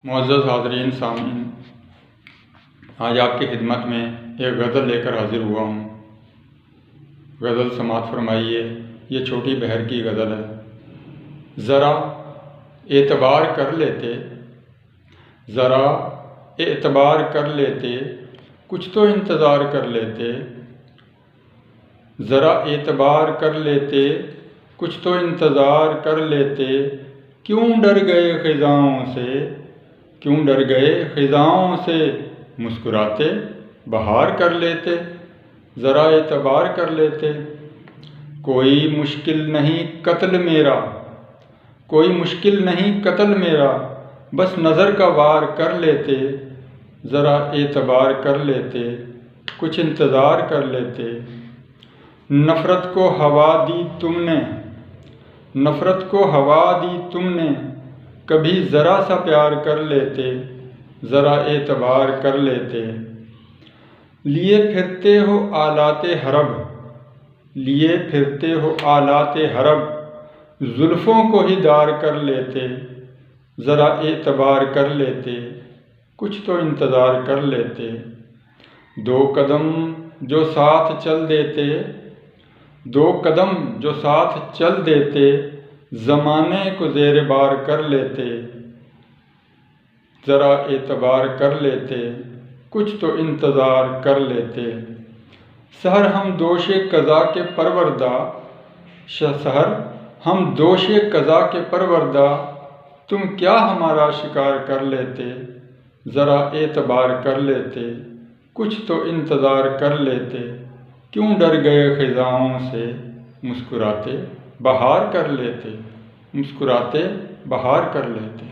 मुअज़्ज़ज़ हाज़रीन सामीन, आज आपकी खिदमत में एक गज़ल लेकर हाज़िर हुआ हूँ। गज़ल समाअत फरमाइए। ये छोटी बहर की गज़ल है। ज़रा एतबार कर लेते, ज़रा एतबार कर लेते, कुछ तो इंतज़ार कर लेते। ज़रा एतबार कर लेते, कुछ तो इंतज़ार कर लेते। क्यों डर गए ख़िज़ाओं से, क्यों डर गए ख़िज़ाओं से, मुस्कुराते बहार कर लेते। ज़रा एतबार कर लेते। कोई मुश्किल नहीं कत्ल मेरा, कोई मुश्किल नहीं कत्ल मेरा, बस नज़र का वार कर लेते। ज़रा एतबार कर लेते, कुछ इंतज़ार कर लेते। नफ़रत को हवा दी तुमने, नफ़रत को हवा दी तुमने, कभी ज़रा सा प्यार कर लेते। ज़रा एतबार कर लेते। लिए फिरते हो आलाते हरब, लिए फिरते हो आलाते हरब, ज़ुल्फ़ों को ही दार कर लेते। ज़रा एतबार कर लेते, कुछ तो इंतज़ार कर लेते। दो कदम जो साथ चल देते, दो कदम जो साथ चल देते, ज़माने को ज़ेर बार कर लेते। ज़रा एतबार कर लेते, कुछ तो इंतज़ार कर लेते। सहर हम दोषे क़ज़ा के परवरदा, सहर हम दोषे क़ज़ा के परवरदा, तुम क्या हमारा शिकार कर लेते। ज़रा एतबार कर लेते, कुछ तो इंतज़ार कर लेते। क्यों डर गए ख़िज़ाओं से, मुस्कुराते बहार कर लेते। मुस्कुराते बहार कर लेते।